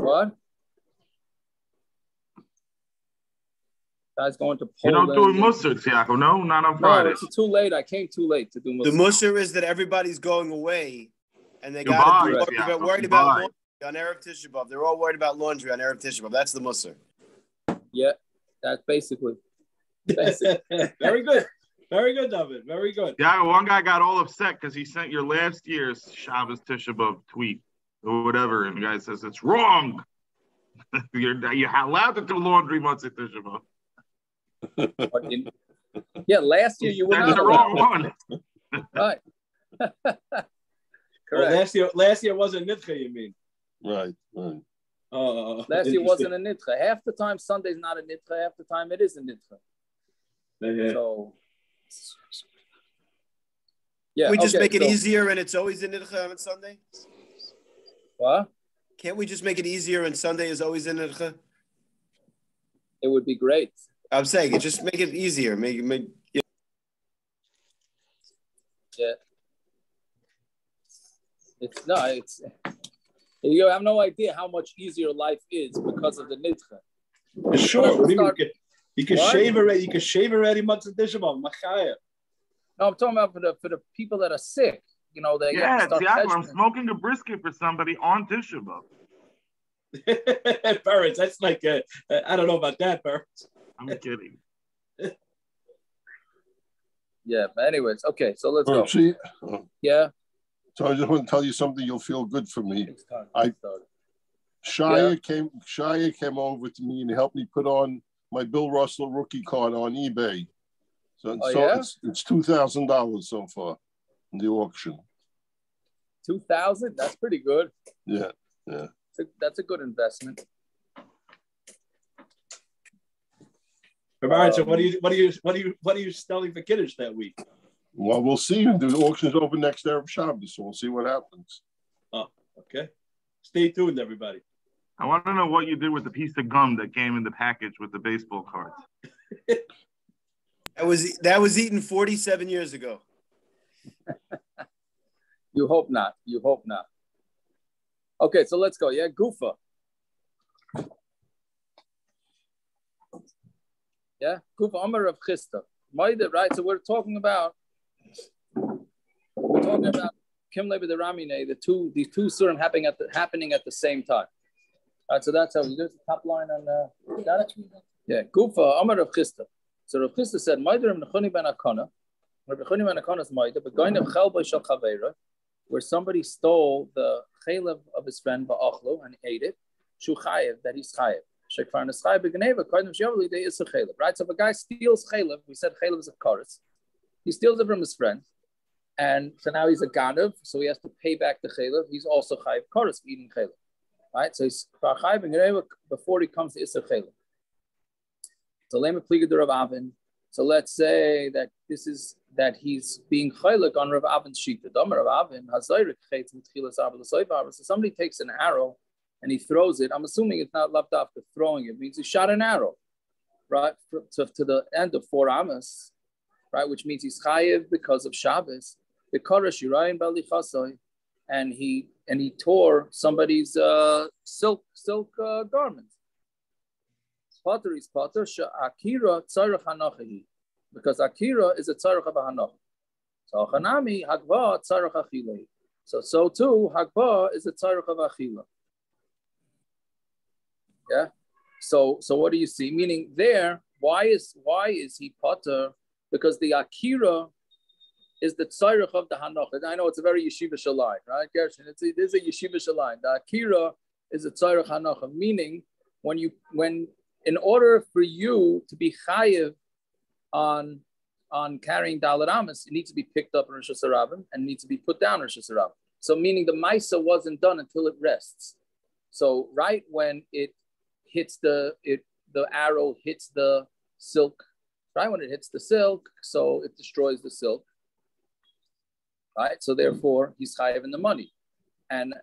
What? Guys going to Poland. You don't do Musar, Tiago, no? Not on Friday. No, it's too late. I came too late to do Musar. The Musar is that everybody's going away, and they got to be worried about laundry on Erev Tisha B'Av. They're all worried about laundry on Erev Tisha B'Av. That's the Musar. Yeah, that's basically. Very good. Very good, David. Very good. Yeah, one guy got all upset because he sent your last year's Shabbos Tisha B'Av tweet or whatever, and the guy says it's wrong. You're allowed to do laundry once at Tisha B'Av. Yeah, last year you were not the wrong one. Right. Correct. Well, last year wasn't Nidcha, you mean? Right. Last year wasn't a Nidcha. Half the time Sunday's not a Nidcha, half the time it is a Nidcha. So yeah. We just make it easier and it's always a Nidcha on Sunday? What? Can't we just make it easier and Sunday is always a Nidcha? It would be great. I'm saying it just make it easier. Yeah. It's you have no idea how much easier life is because of the nidcha. Sure, you can shave already. You can shave already. Matzah Tisha B'Av, machaya. No, I'm talking about for the people that are sick. You know, they I'm smoking a brisket for somebody on Tisha B'Av. Parents, that's like I don't know about that, parents. I'm kidding. Yeah, but anyways, okay, so let's go. See? Yeah. So I just want to tell you something. You'll feel good for me. Shia came over to me and helped me put on my Bill Russell rookie card on eBay. So it's $2,000 so far in the auction. 2,000? That's pretty good. Yeah. That's a good investment. All right. So what are you selling for Kiddush that week? Well, we'll see. The auction's open next Erev Shabbos, so we'll see what happens. Oh, okay. Stay tuned, everybody. I want to know what you did with the piece of gum that came in the package with the baseball cards. That was eaten 47 years ago. You hope not. Okay, so let's go. Yeah, Gufa. Yeah, Gufa Amar of Chista. Right, so we're talking about Kim Lebe the Ramine, these two surim happening at the same time. All right, so that's how we do the top line on got it? Yeah, Gufa Amar of Chista. So Rav Chista said, Maider Nechoni ben Akana, Rav Nechoni ben Akana's Maider, but going to Chelba Shal Chaveira, where somebody stole the chayav of his friend Ba'achlu and ate it, Shu chayav, that he's chayav. Right? So if a guy steals chayav, we said chayav is a chorus. He steals it from his friend, and so now he's a ganav, so he has to pay back the chayav. He's also chayav chorus for eating chayav. Right? So he's chayav and before he comes to Isser chayav. So lema pliga de Rav Avin. So let's say that he's being chaylik on Rav Avin's shita. Rav Avin hazayrik chayt mitchilas arba l'soiv. So somebody takes an arrow and he throws it. I'm assuming it's not left off the throwing it. It means he shot an arrow, right, to the end of 4 amas, right, which means he's chayiv because of Shabbos. The karash yirayim bali chasoy, and he tore somebody's silk garment. Patur is patur. Akira tzarich hanachahi, because akira is a tzarich of a hanach. So chanami hagba tzarich achilei. So too hagba is a tzarich of achila. Yeah. So what do you see? Meaning there, why is he patur? Because the akira is the tzarich of the hanach. I know it's a very yeshiva shalayim, right, Gershon? It is a yeshiva shalayim. The akira is a tzarich hanach, meaning when in order for you to be chayiv on carrying Dalet Amos, it needs to be picked up in Rosh Hashanah and needs to be put down in Rosh Hashanah. So meaning the Maisa wasn't done until it rests. So right when it hits the arrow hits the silk, right when it hits the silk, so it destroys the silk. Right? So therefore he's chayiv in the money. And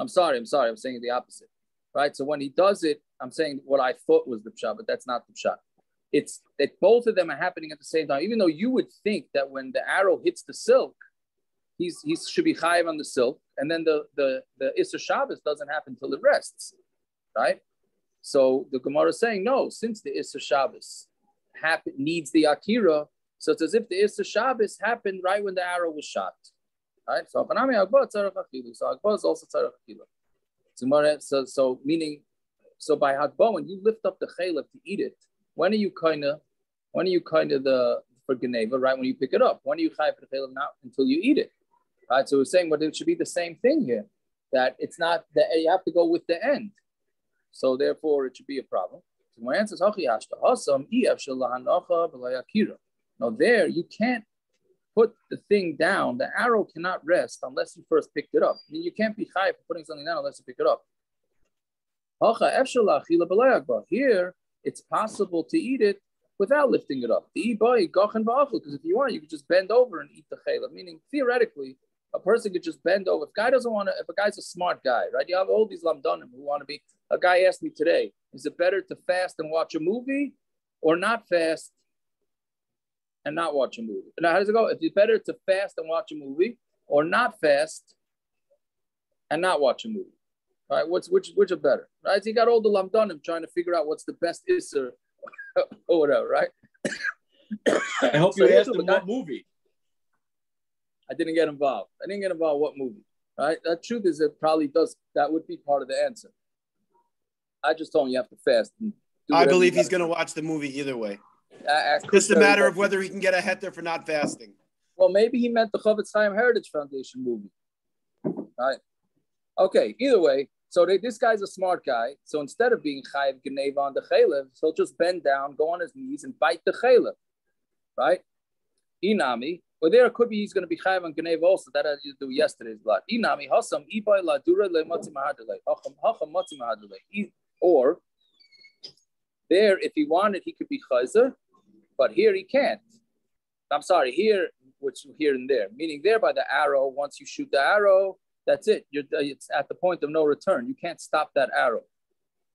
I'm sorry, I'm saying the opposite. Right? So when he does it, I'm saying what I thought was the pshat, but that's not the pshat. It's that both of them are happening at the same time. Even though you would think that when the arrow hits the silk, he should be chayav on the silk, and then the Isser Shabbos doesn't happen till it rests, right? So the Gemara is saying, no, since the Isser Shabbos needs the Akira, so it's as if the Isser Shabbos happened right when the arrow was shot, right? So Agba is also tzarech achila. So meaning, so by Hagba, when you lift up the chayav to eat it, when are you kind of the for Geneva, right? When you pick it up, when are you chayav for the chayav? Not until you eat it, right? So we're saying, but it should be the same thing here, that it's not that you have to go with the end. So therefore, it should be a problem. So my answer is, now there, you can't put the thing down. The arrow cannot rest unless you first picked it up. I mean, you can't be chayav for putting something down unless you pick it up. Here, it's possible to eat it without lifting it up. Because if you want, you could just bend over and eat the chayav. Meaning, theoretically, a person could just bend over. If a guy doesn't want to, if a guy's a smart guy, right? You have all these lamdanim who want to be. A guy asked me today, is it better to fast and watch a movie or not fast and not watch a movie? Now, how does it go? If it's better to fast and watch a movie or not fast and not watch a movie, right? Which are better, right? So you got all the lamdanim trying to figure out what's the best isser or whatever, right? I hope you asked him what movie. I didn't get involved. What movie, right? The truth is, it probably does. That would be part of the answer. I just told him you have to fast. I believe he's going to watch the movie either way. Just a matter of whether he can get a heter for not fasting. Well, maybe he meant the Chavetz Chaim Heritage Foundation movie. Right? Okay, either way, so this guy's a smart guy. So instead of being chayav geneva on the chaylev, he'll just bend down, go on his knees, and bite the chaylev. Right? Inami. Well, there could be he's going to be chayav on geneva also. That had to do yesterday's blood. Inami hasam ibay la dura le matzi mahadle. Hacham matzi mahadle. Or there, if he wanted, he could be chayzer, but here he can't. I'm sorry, here, which here and there, meaning there by the arrow. Once you shoot the arrow, that's it. It's at the point of no return. You can't stop that arrow.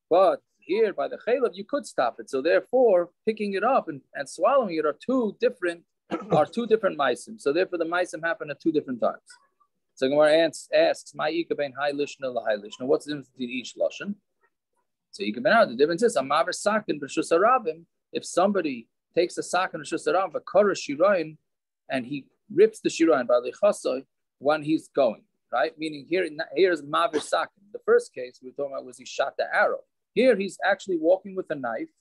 But here by the chaylev, you could stop it. So therefore, picking it up and swallowing it are two different maisim. So therefore, the maisim happen at two different times. So Gemara asks, "My ikabein high lishna la high lishna." What's the difference between each lashon? So you can out the difference is amaver sakin b'shus harabim. If somebody takes a sakin b'shus harabim, v'kara shirayin, and he rips the shirayin by lichasoy when he's going, right? Meaning here's maver sakin. The first case we were talking about was he shot the arrow. Here he's actually walking with a knife,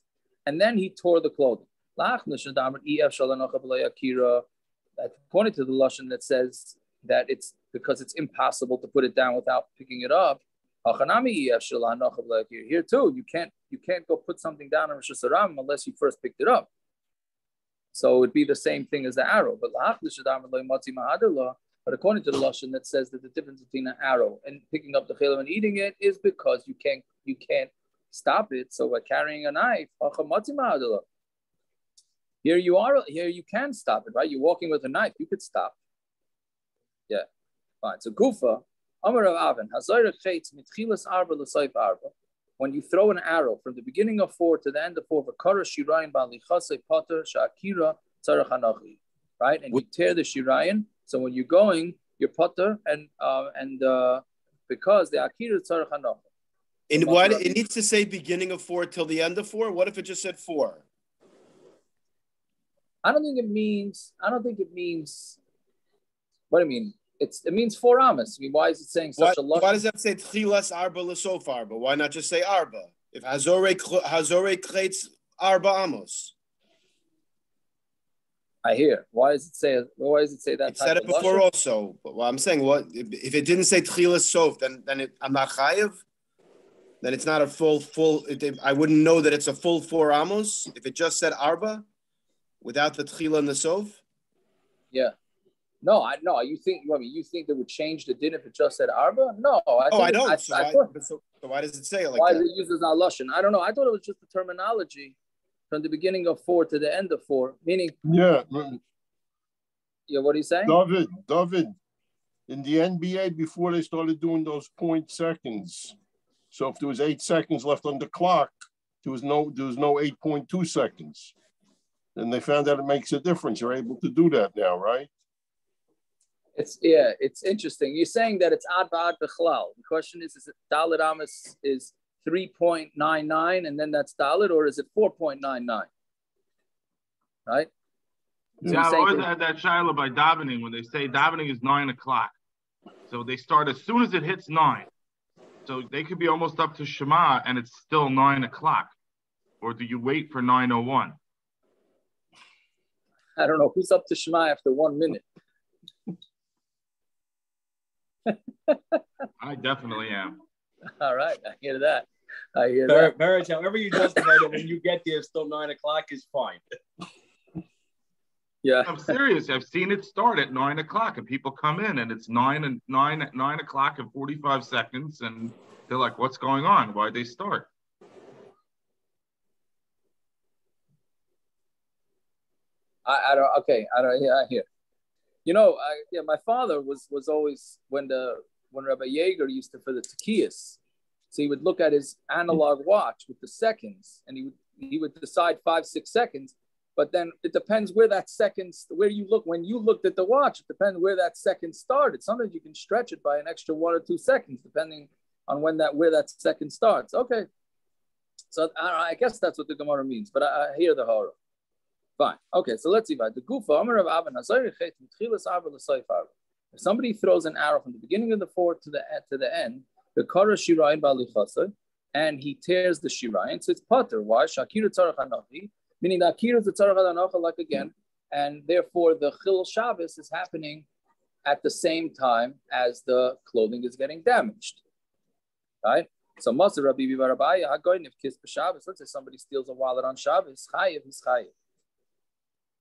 and then he tore the clothing. According to the lashon that says that it's because it's impossible to put it down without picking it up. Here too, you can't go put something down on Rosh Hashanah unless you first picked it up. So it'd be the same thing as the arrow. But according to the lashon that says that the difference between an arrow and picking up the chilul and eating it is because you can't stop it. So by carrying a knife, here you can stop it, right? You're walking with a knife, you could stop. Yeah, fine. So Gufa. When you throw an arrow from the beginning of 4 to the end of 4, right? And you tear the shirayin. So when you're going, you're patur and because the akira tzarech hanochi. In what it needs to say beginning of 4 till the end of 4. What if it just said 4? I don't think it means. What do you mean? It means 4 amas. I mean, why is it saying such a lot? Why does that say tchilas arba lesof arba? Why not just say arba? If hazore kreitz arba amos. I hear. Why does it say that? It said it before also. But I'm saying, what if it didn't say tchilas sof? Then I'm not chayav. Then it's not a full. I wouldn't know that it's a full 4 amos if it just said arba without the tchila and the sof. Yeah. No, you think that would change the din if it just said arba? No, I don't. So why does it say it like why that? Why does it use as lashon? I don't know. I thought it was just the terminology from the beginning of 4 to the end of 4, meaning. Yeah. Yeah, what are you saying? David, in the NBA before they started doing those point seconds, so if there was 8 seconds left on the clock, there was no 8.2 seconds. And they found out it makes a difference. You're able to do that now, right? It's interesting. You're saying that it's ad ba'ad b'chlal. The question is it Dalit Amos is 3.99 and then that's Dalit, or is it 4.99? Right? So I always had that shiloh by davening when they say davening is 9 o'clock. So they start as soon as it hits 9. So they could be almost up to Shema and it's still 9 o'clock. Or do you wait for 9:01? I don't know who's up to Shema after 1 minute. I definitely am. All right, I hear that. Barrett, however you justify that when you get there, still 9 o'clock is fine. Yeah, I'm serious. I've seen it start at 9 o'clock, and people come in, and it's 9 o'clock and 45 seconds, and they're like, "What's going on? Why'd they start?" I don't. Okay, I don't. Yeah, I hear. You know, my father was always when Rabbi Yeager used to for the tekiyas, so he would look at his analog watch with the seconds, and he would decide 5-6 seconds. But then it depends where you look. When you looked at the watch, it depends where that second started. Sometimes you can stretch it by an extra 1 or 2 seconds, depending on where that second starts. Okay, so I guess that's what the Gemara means. But I hear the horror. Fine. Okay, so let's see. The gufa. If somebody throws an arrow from the beginning of the fort to the end, the kara shirayin balichasa, and he tears the shirayin, so it's patur. Why? Shakira tzarach hanachi. Meaning the akira is the tzarach hanacha, like again, and therefore the chilul shabbos is happening at the same time as the clothing is getting damaged, right? So Maser Rabbi Bibarabaya hagoyin if kiss b'Shabbos. Let's say somebody steals a wallet on Shabbos, chayav, he's chayav,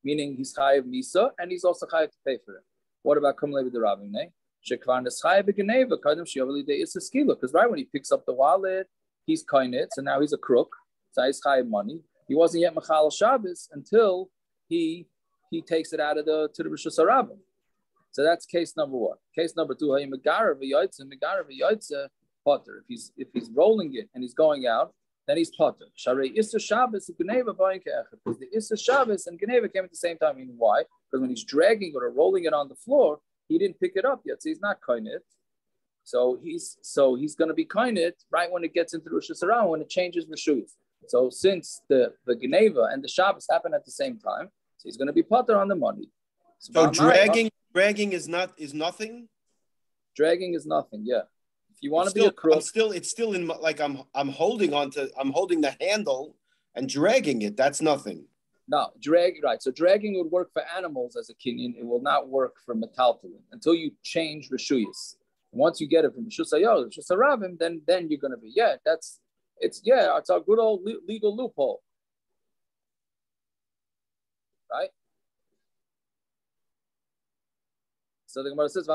meaning he's chayav misa and he's also chayav to pay for it. What about kumle b'derabimne? Shekvan is chayav b'geneva kadam shiavali de is a skila, because right when he picks up the wallet, he's kainit, so now he's a crook, so he's chayav money. He wasn't yet Machal Shabbos until he takes it out of to the Rosh Hashanah. So that's case number 1. Case number 2, Megara v'yotze patur. If he's rolling it and he's going out, then he's patur. Sharei Isser Shabbos and Geneva buying ke'echad, because the Isser Shabbos and Geneva came at the same time. Meaning why? Because when he's dragging it or rolling it on the floor, he didn't pick it up yet, so he's not kainit. So he's going to be kainit right when it gets into Rosh Hashanah, when it changes Rishuyas. So since the Geneva and the Shabbos happen at the same time, so he's going to be patur on the money. So dragging is nothing. Dragging is nothing. Yeah, if you want to be a crook, it's still in like I'm holding the handle and dragging it. That's nothing. No, right. So dragging would work for animals as a kinyan. It will not work for metaltalin until you change reshuyas. Once you get it from Rishus Hayol, Rishus Haravim, then you're going to be it's a good old legal loophole, right? So the Gemara says,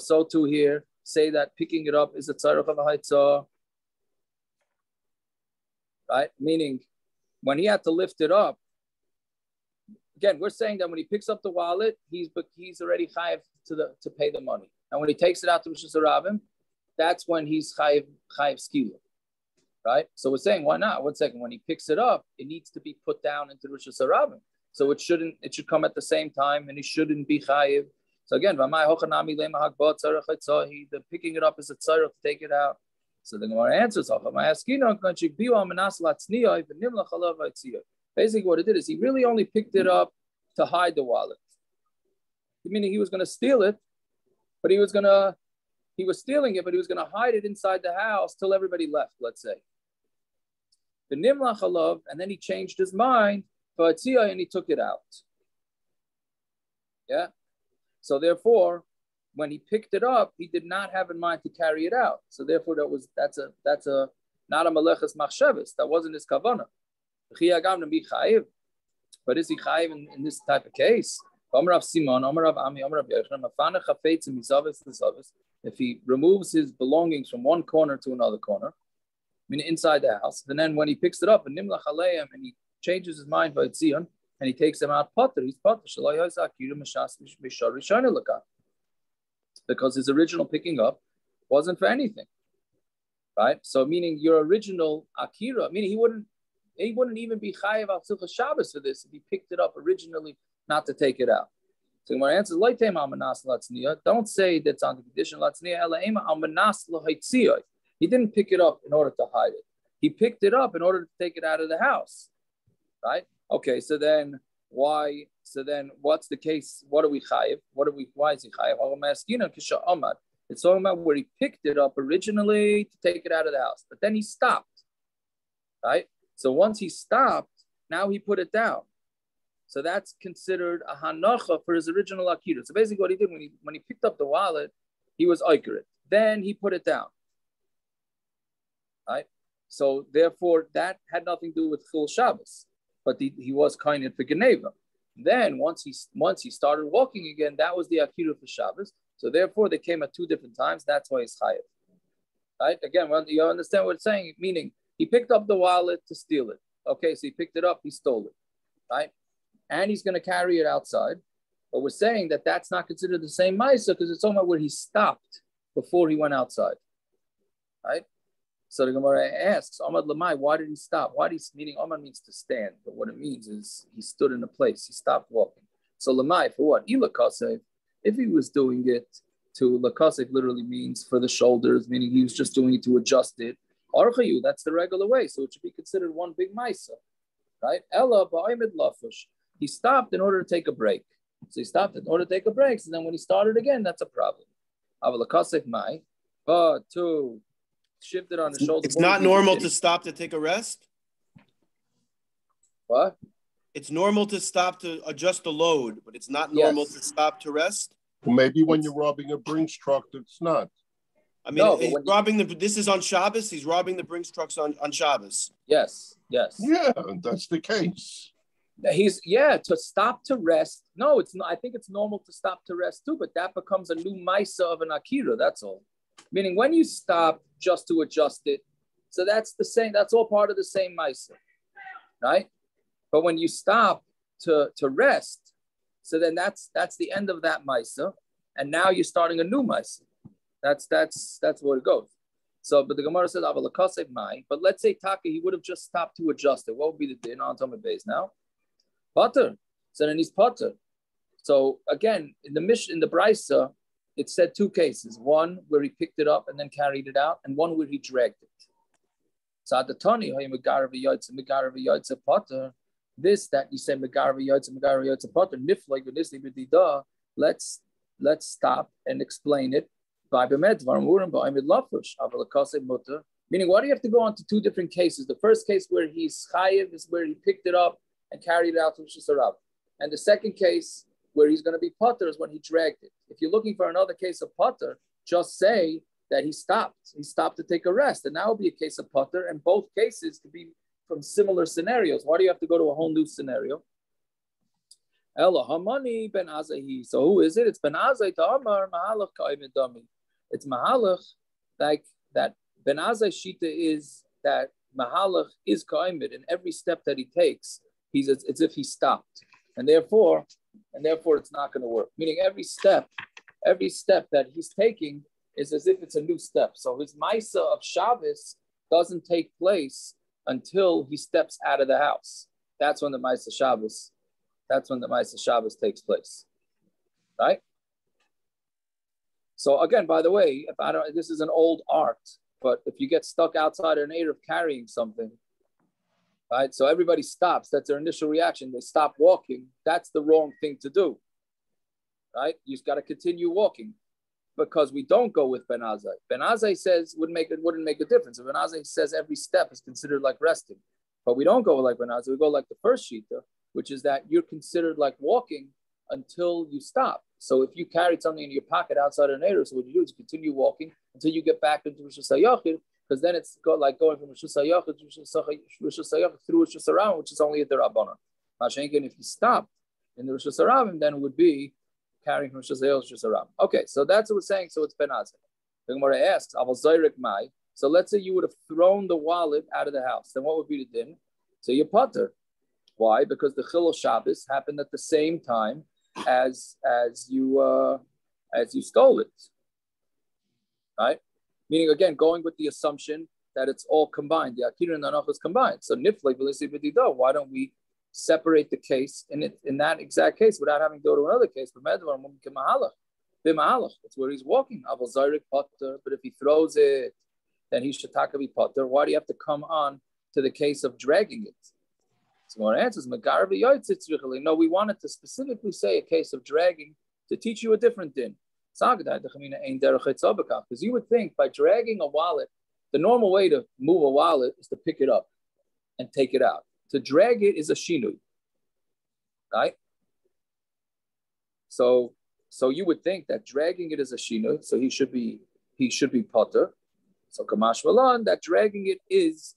so too here, say that picking it up is a tzarech of a haitzah, right? Meaning, when he had to lift it up, again, we're saying that when he picks up the wallet, he's already chayav to pay the money, and when he takes it out to Rishus Haravim, that's when he's chayav skila, right? So we're saying, why not? 1 second, when he picks it up, it needs to be put down into Rosh Hashanah. So it should come at the same time, and he shouldn't be chayav. So again, the picking it up is a tzarech to take it out. So the Gemara answers, basically what it did is he really only picked it up to hide the wallet. Meaning he was going to steal it, but he was stealing it, but he was going to hide it inside the house till everybody left, let's say. The nimlach alav, and then he changed his mind, and he took it out. Yeah. So therefore, when he picked it up, he did not have in mind to carry it out. So therefore, that's not a maleches machshavas. That wasn't his kavanah. But is he chayiv in this type of case? If he removes his belongings from one corner to another corner, meaning inside the house, and then when he picks it up and nimlach aleim, and he changes his mind by Tzion, and he takes them out patur, he's patur. Because his original picking up wasn't for anything, right? So meaning your original akira, meaning he wouldn't even be chayav al Shabbos for this if he picked it up originally not to take it out. So my answer is, don't say that's on the condition. He didn't pick it up in order to hide it. He picked it up in order to take it out of the house, right? Okay, so then why? So then what's the case? What are we chayav? Why is he chayav? It's talking about where he picked it up originally to take it out of the house, but then he stopped, right? So once he stopped, now he put it down. So that's considered a hanacha for his original akira. So basically what he did when he picked up the wallet, he was oikerit. Then he put it down, right? So therefore that had nothing to do with chilul Shabbos, but he was kind of for Geneva. Then once he started walking again, that was the akira for Shabbos. So therefore they came at two different times. That's why it's chayav, right? Again, you understand what it's saying? Meaning he picked up the wallet to steal it. Okay, so he picked it up, he stole it, right? And he's going to carry it outside. But we're saying that that's not considered the same ma'isa because it's talking about where he stopped before he went outside, right? So the Gemara asks, Amud Lamai, why did he stop? Meaning Amud means to stand, but what it means is he stood in a place, he stopped walking. So Lamai, for what? Ilakasev, if he was doing it to Lakasev literally means for the shoulders, meaning he was just doing it to adjust it. Archayu, that's the regular way. So it should be considered one big ma'isa, right? Ella ba'imid lafush. He stopped in order to take a break. So he stopped in order to take a break. So then when he started again, that's a problem. But to shift it on the shoulder. It's not normal to stop to take a rest? What? It's normal to stop to adjust the load, but it's not normal to stop to rest? Well, maybe when you're robbing a Brinks truck, it's not. I mean, this is on Shabbos. He's robbing the Brinks trucks on Shabbos. Yes. Yeah, that's the case. To stop to rest. No, it's not. I think it's normal to stop to rest too, but that becomes a new ma'isa of an akira. That's all. Meaning when you stop just to adjust it, so that's the same. That's all part of the same ma'isa, right? But when you stop to rest, so then that's the end of that ma'isa, and now you're starting a new ma'isa. That's where it goes. So, but the Gemara says, but let's say Taka, he would have just stopped to adjust it. What would be the din on Tomei base now? Patur. So then he's patur. So again, in the Brisa, it said two cases. One where he picked it up and then carried it out, and one where he dragged it. So at the Tani, patur. This that you say patur, niflag v'nisli. Let's stop and explain it. Meaning, why do you have to go on to two different cases? The first case where he's chayav is where he picked it up and carried it out to Rosh Hashanah. And the second case where he's going to be patur is when he dragged it. If you're looking for another case of patur, just say that he stopped. He stopped to take a rest. And now will be a case of patur. And both cases could be from similar scenarios. Why do you have to go to a whole new scenario? Ella Hamani ben Azahi. So who is it? It's ben Azai to Amar Mahalach Ka'imid Dami. It's Mahalach, like that Ben Azai Shita is that Mahalach is Ka'imid, and every step that he takes, it's as if he stopped. And therefore it's not going to work. Meaning every step that he's taking is as if it's a new step. So his Maisa of Shabbos doesn't take place until he steps out of the house. That's when the Maisa Shabbos takes place. Right? So again, by the way, this is an old art, but if you get stuck outside an area of carrying something, right? So everybody stops. That's their initial reaction. They stop walking. That's the wrong thing to do, right? You've got to continue walking because we don't go with Ben Azai. Ben Azai says wouldn't make a difference. If Ben Azai says every step is considered like resting, but we don't go like Ben Azai. We go like the first shita, which is that you're considered like walking until you stop. So if you carried something in your pocket outside an area, so what you do is you continue walking until you get back into Rosh Hashanah, because then it's like going from Rosh Hashanah to Rosh Hashanah through Rosh Hashanah, which is only at the Rabbanah. Mashenkin, if you stopped in the Rosh Hashanah, then it would be carrying from Rosh Hashanah to Rosh Hashanah. Okay, so that's what we're saying. So it's Ben Azai. The Gemara asks, Aval Zayrik Mai. So let's say you would have thrown the wallet out of the house. Then what would be the din? So you're patur. Why? Because the chilul Shabbos happened at the same time as you stole it, right? Meaning again, going with the assumption that it's all combined. The akira and the anach is combined. So niflei v'lisei b'didah. Why don't we separate the case in that exact case without having to go to another case. That's where he's walking. But if he throws it, then he should be patur. Why do you have to come on to the case of dragging it? So our answer is, no, we wanted to specifically say a case of dragging to teach you a different din. Because you would think by dragging a wallet, the normal way to move a wallet is to pick it up and take it out. To drag it is a shinui, right? So you would think that dragging it is a shinui, so he should be patur. So kamash malan, that dragging it is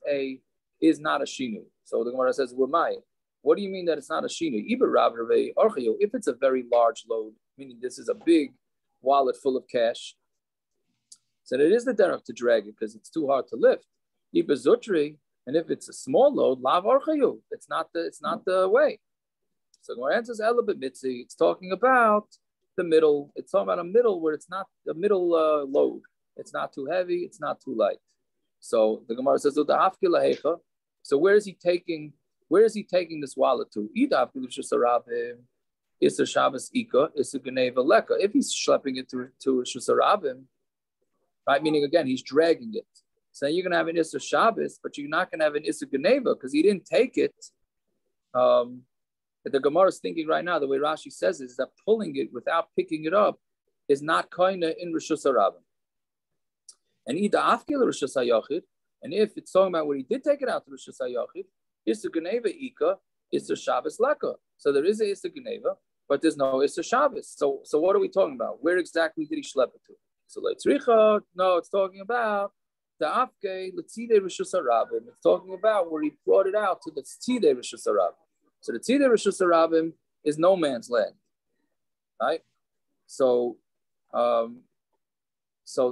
not a shinui. So the Gemara says, what do you mean that it's not a shinui? If it's a very large load, meaning this is a big wallet full of cash, so it is the derech to drag it because it's too hard to lift. And if it's a small load, lav archayu, it's not the way. So the answer is mitzi. It's talking about the middle. It's talking about a middle where it's not the middle load. It's not too heavy. It's not too light. So the Gemara says, so where is he taking this wallet to? Is a Shabbos Ika, is a Geneva Leka. If he's schlepping it to Shusarabim, right? Meaning again, he's dragging it. So you're gonna have an Issa Shabbos, but you're not gonna have an Issa Geneva because he didn't take it. The Gemara is thinking right now, the way Rashi says is that pulling it without picking it up is not kinda in Rishus Harabim. And Ida Afkil Rishus HaYachid, and if it's talking about where he did take it out to Rishus HaYachid, Issa Geneva Ika, Issa Shabbos Leka. So there is a Issa Geneva, but there's no Issa Shabbos. So what are we talking about? Where exactly did he schlep it to? So Leitzricha, no, it's talking about the Afke, Letzide Rishus Harabim. It's talking about where he brought it out to the Tzide Rishus Harabim. So the Tzide Rishus Harabim is no man's land, right? So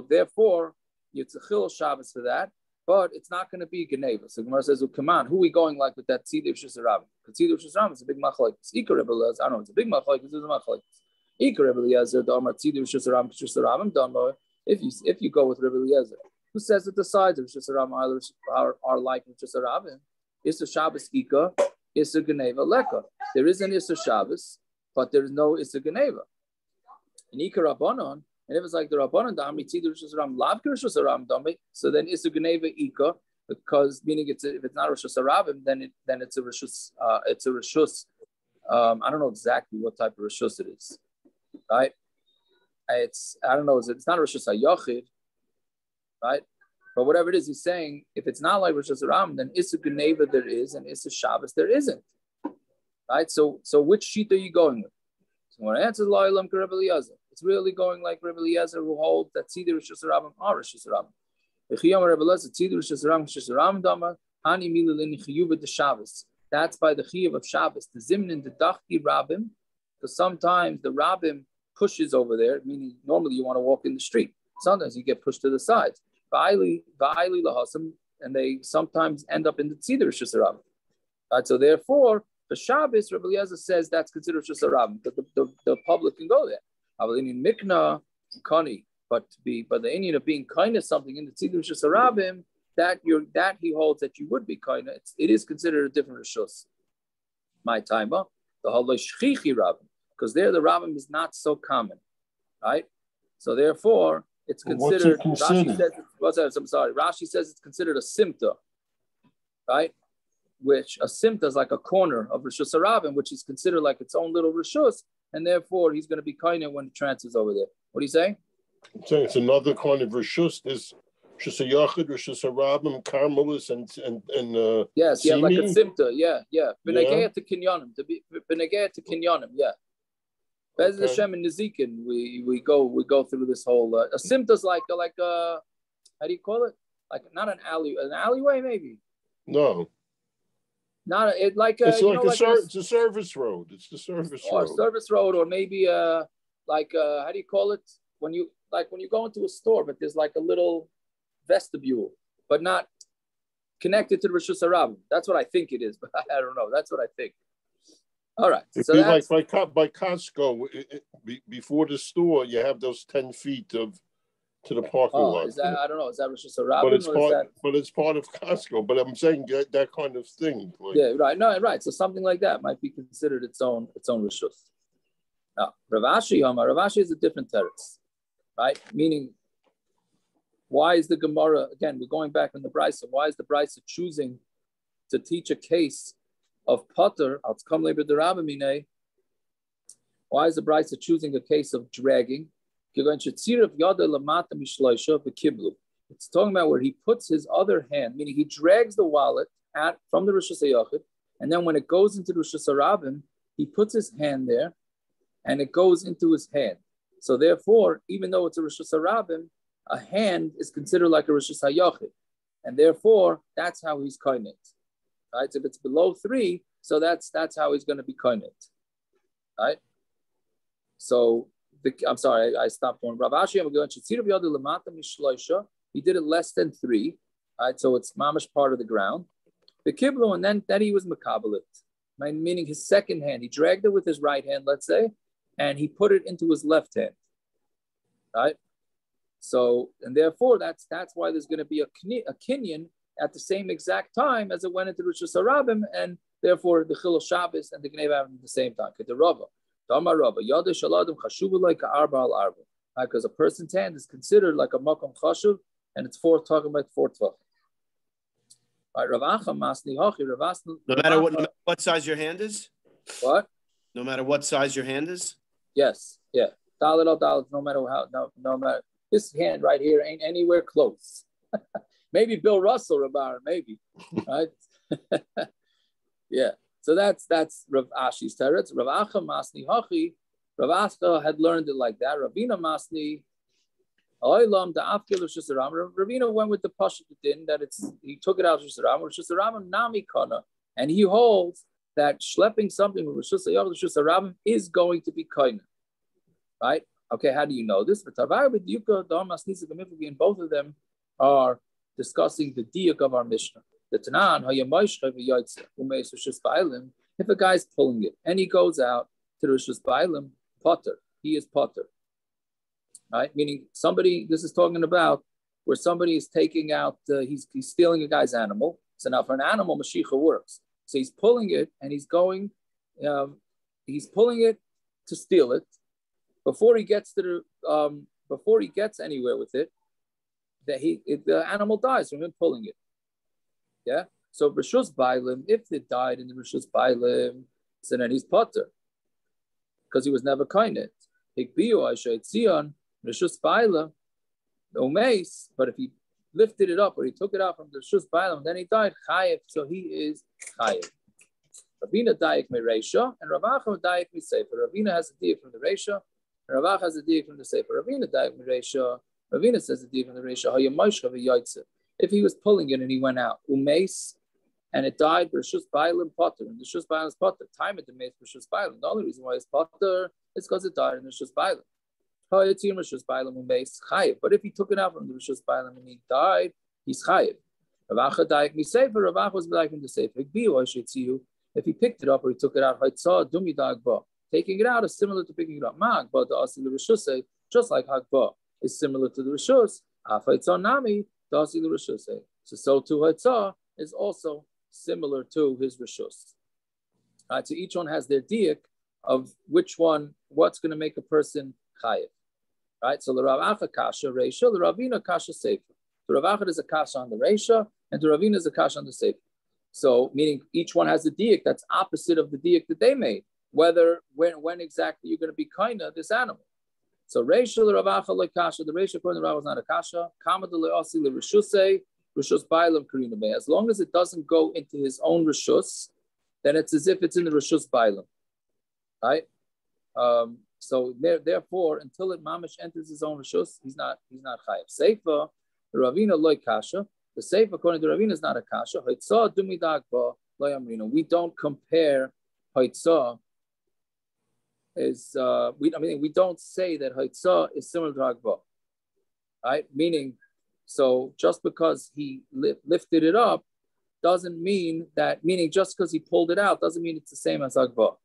therefore, you tzachil Shabbos for that, but it's not going to be Geneva. So Gemara says, well, come on, who are we going like with that Tzide Rishus Harabim? Because Tzide Rishus Harabim is a big machlokes. Ikar Rebbe Eliezer, I don't know, it's a big machlokes, it's a machlokes. Ikar Rebbe Eliezer, the Amar Tzide Rishus Harabim, Dama. If you go with Rebbe Eliezer, who says that the sides of Rishus Harabim are like Rishus Harabim, Issa Shabbos Ika, Issa Geneva Leka. There is an Issa Shabbos, but there is no Issa Geneva. In Ika Rabbanon, and if it's like the Rabbanon Dami, Tzide Rishus Harabim, Lav Rishus Harabim Dami, so then Issa Geneva Ika, because meaning if it's not Rishus Harabim, then it's a Rishus. It's a Rishus. I don't know exactly what type of Rishus it is, right? It's not a Rishus HaYachid, right? But whatever it is, he's saying if it's not like Rishus Harabim, then Issa Geneva there is, and Issa Shabbos there isn't, right? So which sheet are you going with? So when I answer Lo'ilam Rebbe Eliezer, it's really going like Rebbe Eliezer who holds that Tzide Rishus Harabim are Rishus Harabim. That's by the chayav of Shabbos. The zimnin the dachti rabim, because sometimes the rabim pushes over there, meaning normally you want to walk in the street. Sometimes you get pushed to the sides. And they sometimes end up in the tzidar Rishus Harabim. Right, so therefore, the Shabbos, Rebbe Eliezer says that's considered Rishus Harabim, that the public can go there. Mikna, Kani. But the Indian of being kind of something in the tzidar Rishus Harabim, that he holds that you would be kind of, it is considered a different Rishus. My timer, the Halay Shchichi Rabim, because there the Rabim is not so common, right? So therefore, it's considered. Rashi says it's considered a simta, right? Which a simta is like a corner of Rishus Harabim, which is considered like its own little Rishus, and therefore he's going to be kind of when the transfers over there. What do you say? I'm saying it's another kind of Rishus. There's Rishus HaYachid, Rishus Harabim, Carmelis, and yes, yeah, like a simta, yeah. Benegea to Kinyonim, to Kinyonim, yeah. Bez Hashem and Nezikin, we go through this whole a simta is like how do you call it? Like not an alleyway maybe. No. Not it's a service road. It's the service road. Or service road, or maybe how do you call it when you go into a store, but there's like a little vestibule, but not connected to the Rishus Harabim. That's what I think it is, but I don't know. That's what I think. All right. It'd so be like by Costco, before the store, you have those 10 feet of to the parking lot. Is that, I don't know, is that Rosh Hashanah? But it's part of Costco. But I'm saying that kind of thing. Like, yeah, right. No, right. So something like that might be considered its own rishus. Now, Rav Ashi is a different teretz, right? Meaning, why is the Gemara, again, we're going back in the Brisa, why is the Brisa choosing to teach a case of patur? Why is the Brisa choosing a case of dragging? It's talking about where he puts his other hand, meaning he drags the wallet from the Rosh Hashanah, and then when it goes into the Rosh Hashanah, he puts his hand there, and it goes into his hand. So therefore, even though it's a Rosh Hashanah, a hand is considered like a Rosh Hashanah, and therefore that's how he's koinit. Right? So if it's below 3, so that's how he's going to be koinit. Right? So I'm sorry, I stopped on Rav Ashi. I'm going to he did it less than 3. Right? So it's mamash part of the ground. The kiblu, and then he was makabelit, meaning his second hand. He dragged it with his right hand, let's say, and he put it into his left hand. Right? So, and therefore, that's why there's going to be a kinyan at the same exact time as it went into Rosh Hashanah, and therefore the chilul Shabbos and the Gnei happen at the same time. Because a person's hand is considered like a makom chashuv, and it's talking about 4 tvach. Right, no matter what size your hand is. What? No matter what size your hand is. Yes. Yeah. Dalit, no matter how. No matter. This hand right here ain't anywhere close. Maybe Bill Russell, Rabar, maybe, right? Yeah. So that's Rav Ashi's teretz. Rav Acha Masni Hachi. Rav Acha had learned it like that. Ravina Masni. Oilam the Afkil Rosh Hashanah. Ravina went with the Pashat din that he took it out of Rosh Hashanah. Rosh Hashanah Nami Kana, and he holds that schlepping something with Rosh Hashanah is going to be koina, right? Okay, how do you know this? But and both of them are discussing the diuk of our Mishnah. The Tanan, if a guy's pulling it and he goes out to the Rosh Hashanah, patur, he is patur. Right? Meaning somebody, this is talking about where somebody is taking out, he's stealing a guy's animal. So now for an animal, Mashiach works. So he's pulling it and he's pulling it to steal it. Before he gets anywhere with it, the animal dies from him pulling it. Yeah. So Rishus Bailim, if it died in the Rishus Bailim, so then he's patur because he was never koinit. Hikbiu Aisha Tzion Rishus Bailim Umeis, but if he lifted it up or he took it out from the Rishus Bailim, then he died chayav. So he is chayav. Ravina daik me Reisha and Ravacha daik me Sefer. Ravina has a diak from the Reisha. Ravach has a diak from the Sefer. Ravina died from the Reisha. Ravina says a diak from the Reisha. If he was pulling it and he went out, umeis, and it died, Rishus Bailim patur, and the Rishus Bailim is patur. Time it demeis Rishus Bailim. The only reason why it's patur is because it died in the Rishus Bailim. Rishus Bailim umeis chayav. But if he took it out from the Rishus Bailim and he died, he's chayav. Ravacha daik mi Sefer. Ravach was like in the Sefer. If he picked it up or he took it out, dumi dagba. Taking it out is similar to picking it up. But the asil rishus, just like hagba is similar to the rishus. Nami, the asil rishus. So too haitzah is also similar to his rishus. Right, so each one has their diak of which one, what's going to make a person chayiv. Right, so the Rav Acha kasha reisha, the Ravina kasha sefer. The Rav Acha is a kasha on the reisha, and the Ravina is a kasha on the sefer. So, meaning each one has a diak that's opposite of the diak that they made. Whether when exactly you're going to be kaina this animal. So Reisha Ravacha lekasha, the Reisha according to Rav was not a kasha. Kama de leasi lerishusei rishus bailam karina me. As long as it doesn't go into his own rishus, then it's as if it's in the rishus bailam, right? So therefore, until it mamish enters his own rishus, he's not chayav. Seifa Ravina loy kasha. The seifa according to Ravina is not a kasha. Haitzah dumi dagba loy amrina. We don't compare haitzah. We don't say that haitzah is similar to hagba, right? Meaning, so just because he lifted it up doesn't mean that. Meaning, just because he pulled it out doesn't mean it's the same as hagba,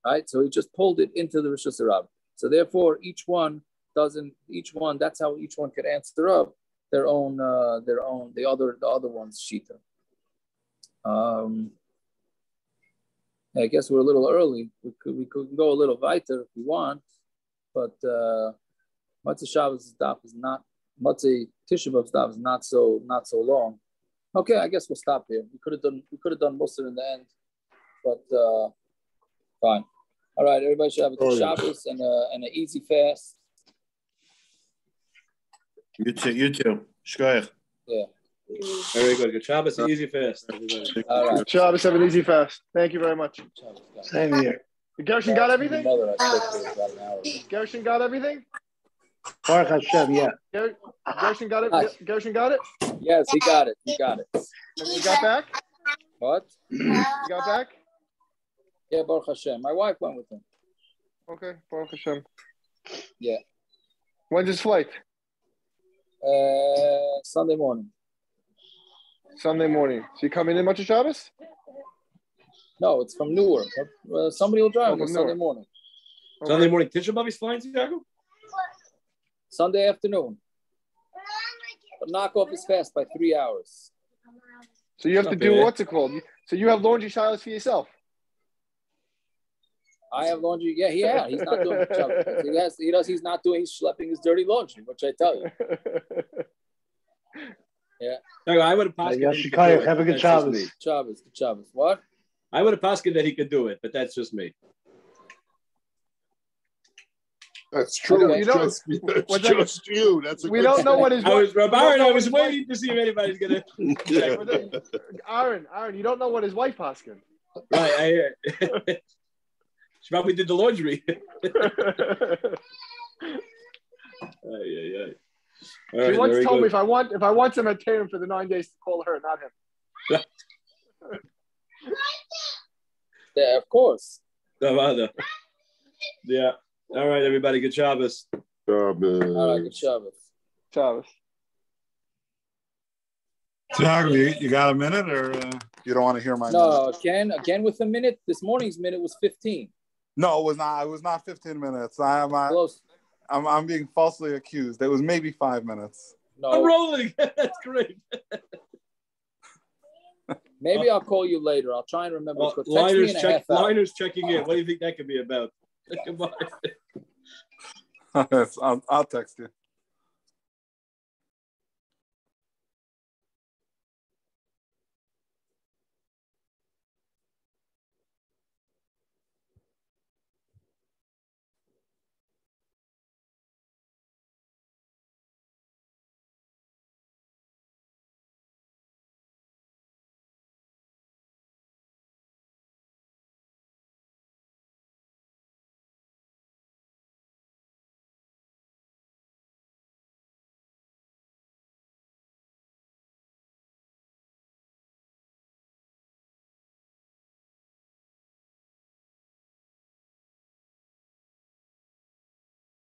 right? So he just pulled it into the rishus harab. So therefore, each one doesn't each one. That's how each one could answer up the other one's shita. I guess we're a little early. We could go a little weiter if we want, but Matzah Shabbos daf is not Matzah Keshubos daf is not so long. Okay, I guess we'll stop here. We could have done most of it in the end, but fine. All right, everybody should have a good Shabbos and an easy fast. You too. Shkoyach. Yeah. Very good. Good Shabbos, an easy fast. Everybody. All right. Shabbos, have an easy fast. Thank you very much. Same here. Gershon got everything? Gershon got everything? Baruch Hashem, yeah. Gershon got it? Gershon got it? Yes, he got it. He got it. And you got back? What? You got back? Yeah, Baruch Hashem. My wife went with him. Okay, Baruch Hashem. Yeah. When's his flight? Sunday morning. Sunday morning. So you coming in much of Shabbos? No, it's from Newark. Somebody will drive him Sunday Newark. morning. Okay. Sunday morning, Tisha B'Av is flying to Chicago? Sunday afternoon. But knock off his fast by 3 hours. So you have to do, what's it called? So you have laundry shilas for yourself? I have laundry. Yeah, he's not doing he's not doing, he's schlepping his dirty laundry, which I tell you. Yeah. I would have passed. Have a good Shabbos. Shabbos. What? I would have passed that he could do it, but that's just me. That's true. Okay. It's just you. That's we don't know what his wife. I was waiting to see if anybody's gonna. Aaron, you don't know what his wife asking. Right, I hear. She probably did the laundry. She once told me if I want some terumah for the 9 days to call her, not him. Yeah, of course. Yeah. All right, everybody. Good Shabbos. All right, good Shabbos. Shabbos. Tiago, you got a minute, or you don't want to hear my minute? Again with a minute. This morning's minute was 15. No, it was not. It was not 15 minutes. Close. I'm being falsely accused. It was maybe 5 minutes. No. I'm rolling. That's great. Maybe I'll call you later. I'll try and remember. Liners checking in. What do you think that could be about? Come on. I'll text you.